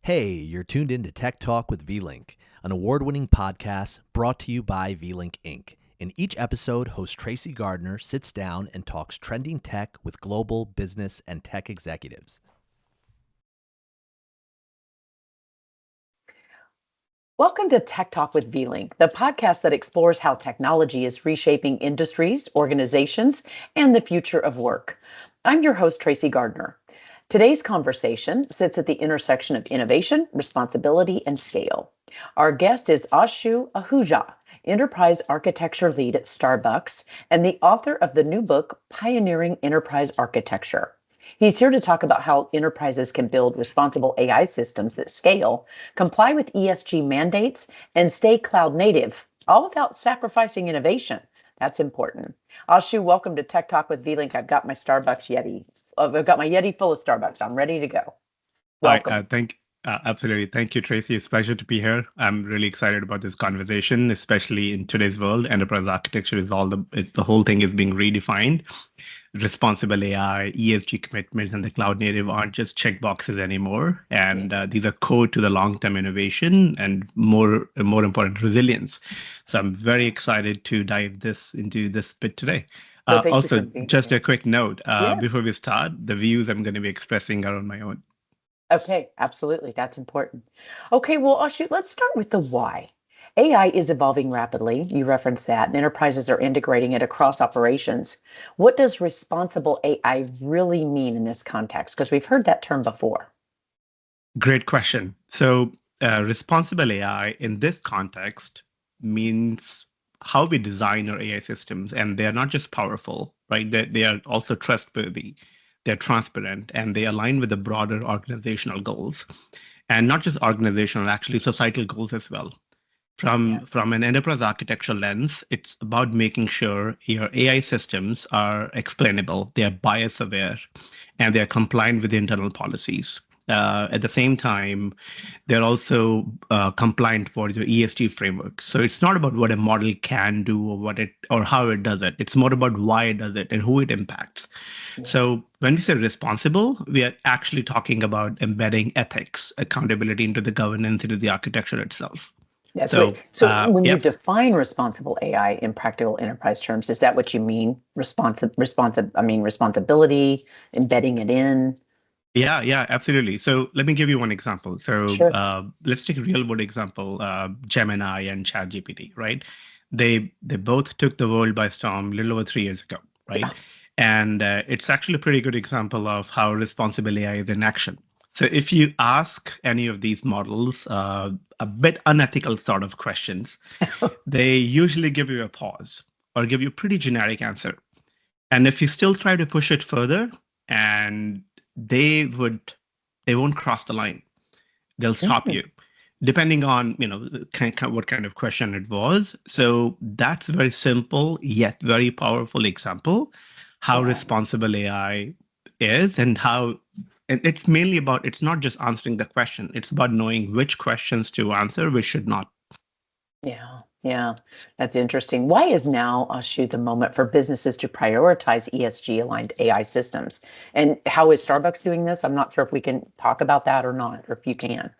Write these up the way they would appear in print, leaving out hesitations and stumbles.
Hey, you're tuned in to Tech Talk with VLink, an award-winning podcast brought to you by VLink Inc. In each episode, host Tracy Gardner sits down and talks trending tech with global business and tech executives. Welcome to Tech Talk with VLink, the podcast that explores how technology is reshaping industries, organizations, and the future of work. I'm your host, Tracy Gardner. Today's conversation sits at the intersection of innovation, responsibility, and scale. Our guest is Ashutosh Ahuja, Enterprise Architecture Lead at Starbucks and the author of the new book, Pioneering Enterprise Architecture. He's here to talk about how enterprises can build responsible AI systems that scale, comply with ESG mandates, and stay cloud native, all without sacrificing innovation. That's important. Ashu, welcome to Tech Talk with VLink. I've got my Starbucks Yeti. I've got my Yeti full of Starbucks. I'm ready to go. Hi, Welcome. absolutely. Thank you, Tracy. It's a pleasure to be here. I'm really excited about this conversation, especially in today's world. Enterprise architecture the whole thing is being redefined. Responsible AI, ESG commitments, and the cloud native aren't just checkboxes anymore. And these are core to the long-term innovation and more important, resilience. So I'm very excited to dive into this bit today. Well, thank you for Also, being just here. a quick note Yeah. before we start, the views I'm going to be expressing are on my own. Okay, absolutely. That's important. Okay, well, Ashu, let's start with the why. AI is evolving rapidly. You referenced that, and enterprises are integrating it across operations. What does responsible AI really mean in this context? Because we've heard that term before. Great question. So, responsible AI in this context means how we design our AI systems, and they are not just powerful, right? They are also trustworthy, they're transparent, and they align with the broader organizational goals, and not just organizational, actually societal goals as well. Yeah. From an enterprise architecture lens, it's about making sure your AI systems are explainable, they are bias aware, and they are compliant with internal policies. At the same time, they're also compliant for your ESG framework. So it's not about what a model can do or how it does it. It's more about why it does it and who it impacts. Yeah. So when we say responsible, we are actually talking about embedding ethics, accountability into the governance, into the architecture itself. That's right. So, So when you yeah, define responsible AI in practical enterprise terms, is that what you mean? Responsibility, embedding it in? yeah, absolutely. So let me give you one example. So Sure. let's take a real world example, Gemini and ChatGPT, right? They both took the world by storm a little over 3 years ago, Yeah. right? And it's actually a pretty good example of how responsible AI is in action. So if you ask any of these models a bit unethical sort of questions, they usually give you a pause or give you a pretty generic answer. And if you still try to push it further, and they would, they won't cross the line. They'll stop Mm, you, depending on what kind of question it was. So that's a very simple yet very powerful example how yeah. responsible AI is and how. And it's mainly about, it's not just answering the question, it's about knowing which questions to answer, which should not. Yeah, yeah, that's interesting. Why is now, shoot, the moment for businesses to prioritize ESG aligned AI systems? And how is Starbucks doing this? I'm not sure if we can talk about that or not, or if you can.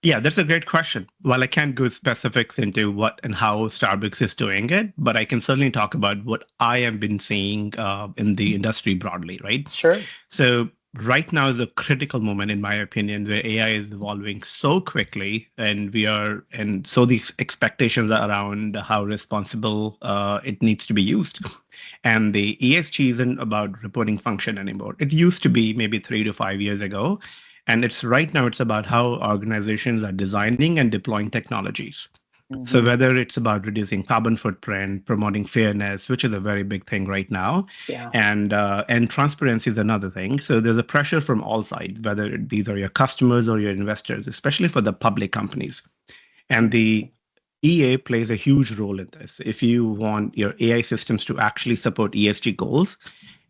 Yeah, that's a great question. While I can't go specifics into what and how Starbucks is doing it, but I can certainly talk about what I have been seeing in the industry broadly, right? Sure. So right now is a critical moment, in my opinion, where AI is evolving so quickly, and so the expectations are around how responsible it needs to be used. And the ESG isn't about reporting function anymore. It used to be maybe 3 to 5 years ago. And it's right now, it's about how organizations are designing and deploying technologies. So Hmm. whether it's about reducing carbon footprint, promoting fairness, which is a very big thing right now, Yeah. and transparency is another thing. So there's a pressure from all sides, whether these are your customers or your investors, especially for the public companies. And Mhm. the EA plays a huge role in this. If you want your AI systems to actually support ESG goals,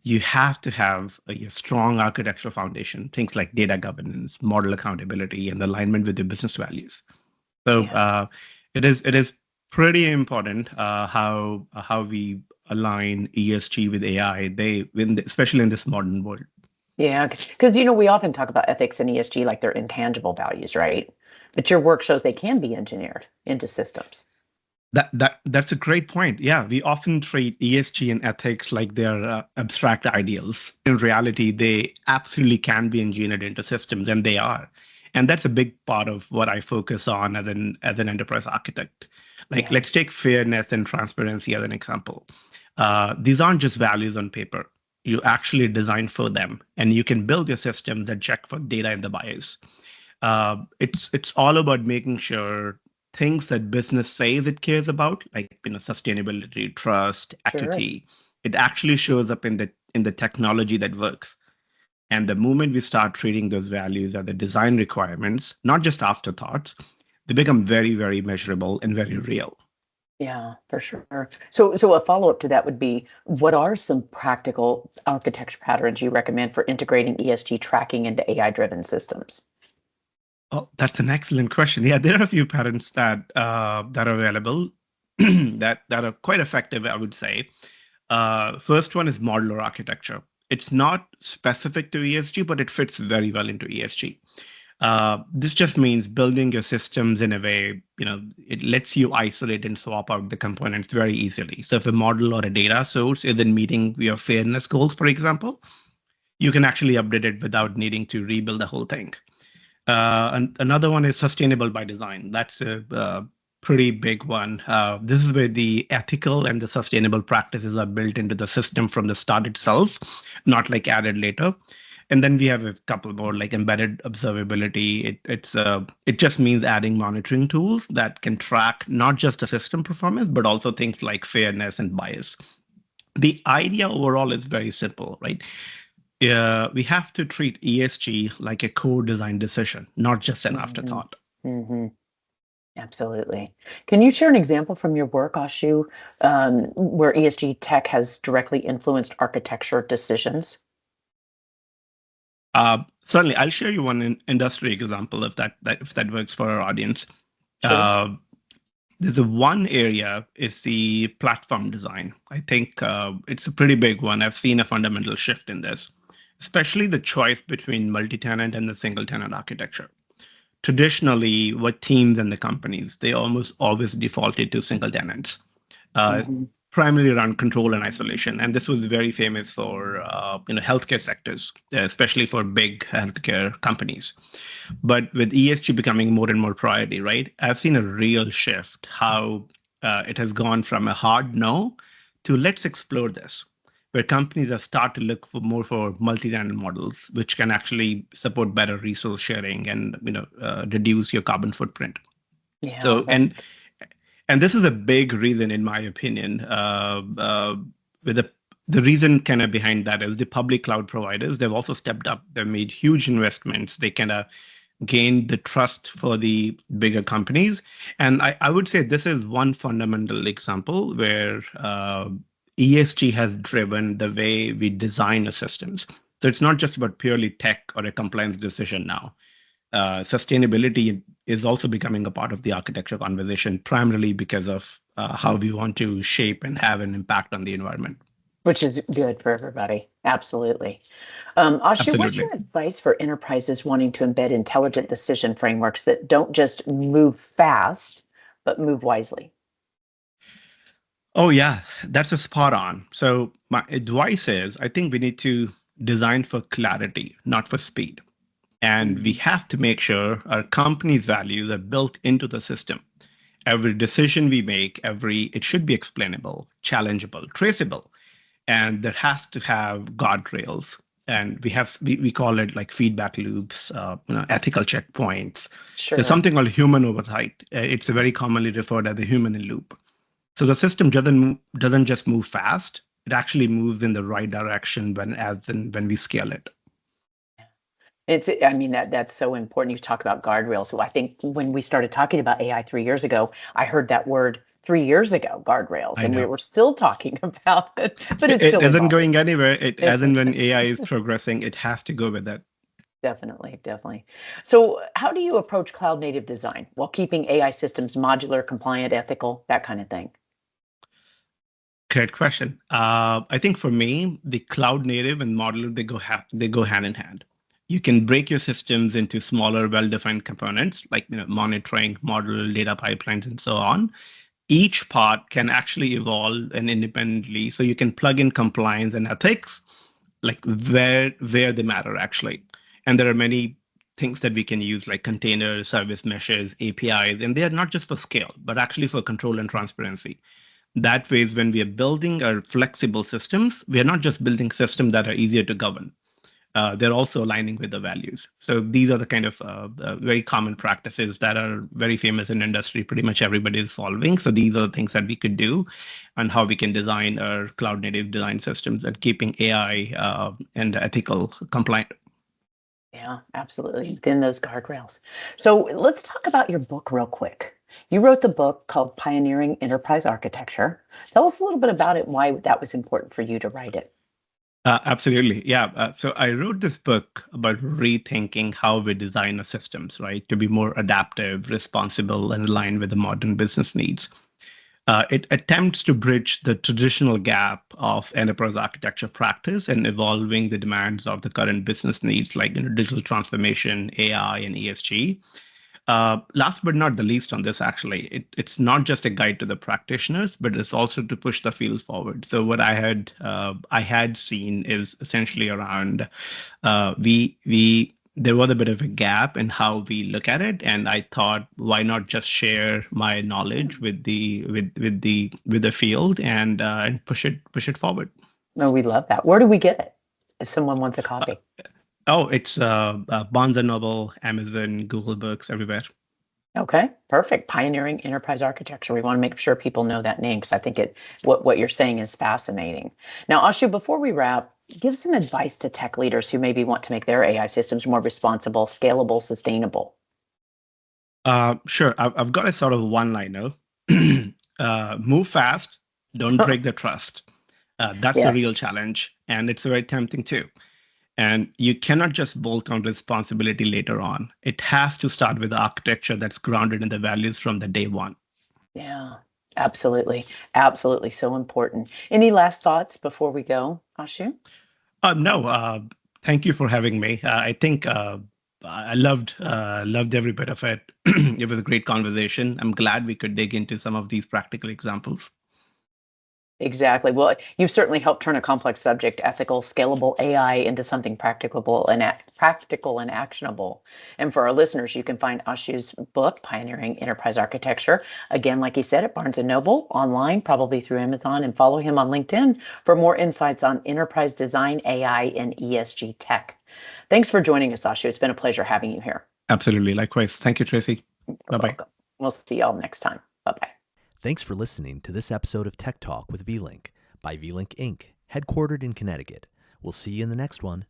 you have to have a strong architectural foundation, things like data governance, model accountability, and alignment with your business values. So Yeah. it is pretty important how we align ESG with AI. Especially in this modern world. Yeah, because we often talk about ethics and ESG like they're intangible values, right? But your work shows they can be engineered into systems. That's a great point. Yeah, we often treat ESG and ethics like they're abstract ideals. In reality, they absolutely can be engineered into systems, and they are. And that's a big part of what I focus on as an enterprise architect. Like, Yeah, let's take fairness and transparency as an example. These aren't just values on paper. You actually design for them, and you can build your systems that check for data in the bias. It's all about making sure things that business says it cares about, like sustainability, trust, sure. equity, it actually shows up in the technology that works. And the moment we start treating those values as the design requirements, not just afterthoughts, they become very, very measurable and very real. Yeah, for sure. So a follow-up to that would be, what are some practical architecture patterns you recommend for integrating ESG tracking into AI-driven systems? Oh, that's an excellent question. Yeah, there are a few patterns that are available that are quite effective, I would say. First one is modular architecture. It's not specific to ESG, but it fits very well into ESG. This just means building your systems in a way, it lets you isolate and swap out the components very easily. So if a model or a data source isn't meeting your fairness goals, for example, you can actually update it without needing to rebuild the whole thing. And another one is sustainable by design. That's a pretty big one. This is where the ethical and the sustainable practices are built into the system from the start itself, not like added later. And then we have a couple more like embedded observability. It just means adding monitoring tools that can track not just the system performance, but also things like fairness and bias. The idea overall is very simple, right? We have to treat ESG like a core design decision, not just an Hmm. afterthought. Hmm. Absolutely. Can you share an example from your work, Ashu, where ESG tech has directly influenced architecture decisions? Certainly, I'll share you one industry example if that works for our audience. Sure. Uh, there's a one area is the platform design. I think it's a pretty big one. I've seen a fundamental shift in this, especially the choice between multi-tenant and the single-tenant architecture. Traditionally, what teams and the companies, they almost always defaulted to single tenants, uh, Hmm. primarily around control and isolation. And this was very famous for healthcare sectors, especially for big healthcare companies. But with ESG becoming more and more priority, right? I've seen a real shift how it has gone from a hard no to let's explore this, where companies have started to look for more for multi-tenant models, which can actually support better resource sharing and reduce your carbon footprint. Yeah, So that's and this is a big reason, in my opinion. With the reason kind of behind that is the public cloud providers. They've also stepped up. They've made huge investments. They kind of gained the trust for the bigger companies. And I would say this is one fundamental example where ESG has driven the way we design our systems. So it's not just about purely tech or a compliance decision now. Sustainability is also becoming a part of the architecture conversation, primarily because of how we want to shape and have an impact on the environment. which is good for everybody. Absolutely. Ashu, what's Absolutely. your advice for enterprises wanting to embed intelligent decision frameworks that don't just move fast, but move wisely? Oh, yeah, that's a spot on. So, my advice is I think we need to design for clarity, not for speed. And we Mhm. have to make sure our company's values are built into the system. Every decision we make, it should be explainable, challengeable, traceable, and there has to have guardrails. And we call it like feedback loops, ethical checkpoints. There's Sure. something called human oversight. It's very commonly referred as the human in loop. So the system doesn't just move fast; it actually moves in the right direction when we scale it. I mean, that's so important. You talk about guardrails. So I think when we started talking about AI 3 years ago, I heard that word 3 years ago, guardrails, I and we know were still talking about it, but it's it still isn't evolving. going anywhere. It It's as and when AI is progressing, it has to go with that. definitely, definitely. So how do you approach cloud native design while keeping AI systems modular, compliant, ethical, that kind of thing? Great question. I think for me, the cloud native and modular they go hand in hand. You can break your systems into smaller, well-defined components like monitoring, model, data pipelines, and so on. Each part can actually evolve and independently, so you can plug in compliance and ethics like where they matter actually. And there are many things that we can use like containers, service meshes, APIs, and they are not just for scale, but actually for control and transparency. That way, when we are building our flexible systems, we are not just building systems that are easier to govern. They're also aligning with the values. So these are the kind of very common practices that are very famous in industry. Pretty much everybody is following. So these are the things that we could do and how we can design our cloud native design systems and keeping AI and ethical compliant. Yeah, absolutely. Within those guardrails. So let's talk about your book real quick. You wrote the book called Pioneering Enterprise Architecture. Tell us a little bit about it, why that was important for you to write it. Absolutely. Yeah. So I wrote this book about rethinking how we design our systems, right, to be more adaptive, responsible, and aligned with the modern business needs. It attempts to bridge the traditional gap of enterprise architecture practice and evolving the demands of the current business needs like digital transformation, AI, and ESG. Last but not the least on this, actually, it's not just a guide to the practitioners, but it's also to push the field forward. So what I had seen is essentially around we there was a bit of a gap in how we look at it, and I thought, why not just share my knowledge with the field and push it forward. Oh, we love that. Where do we get it if someone wants a copy? Oh, it's Barnes and Noble, Amazon, Google Books, everywhere. Okay, perfect. Pioneering Enterprise Architecture. We want to make sure people know that name because I think what you're saying is fascinating. Now, Ashu, before we wrap, give some advice to tech leaders who maybe want to make their AI systems more responsible, scalable, sustainable. Sure. I've got a sort of one-liner. Move fast, don't break the trust. That's a real Yes. challenge, and it's very tempting too. And you cannot just bolt on responsibility later on. It has to start with architecture that's grounded in the values from the day one. Yeah, absolutely. Absolutely. So important. Any last thoughts before we go, Ashu? No, thank you for having me. I think I loved every bit of it. It was a great conversation. I'm glad we could dig into some of these practical examples. Exactly. Well, you've certainly helped turn a complex subject, ethical, scalable AI, into something practical and actionable. And for our listeners, you can find Ashu's book, Pioneering Enterprise Architecture. Again, like he said, at Barnes and Noble, online, probably through Amazon, and follow him on LinkedIn for more insights on enterprise design, AI, and ESG tech. Thanks for joining us, Ashu. It's been a pleasure having you here. Absolutely. Likewise. Thank you, Tracy. You're Bye bye. welcome. We'll see y'all next time. Bye bye. Thanks for listening to this episode of Tech Talk with VLink by VLink Inc., headquartered in Connecticut. We'll see you in the next one.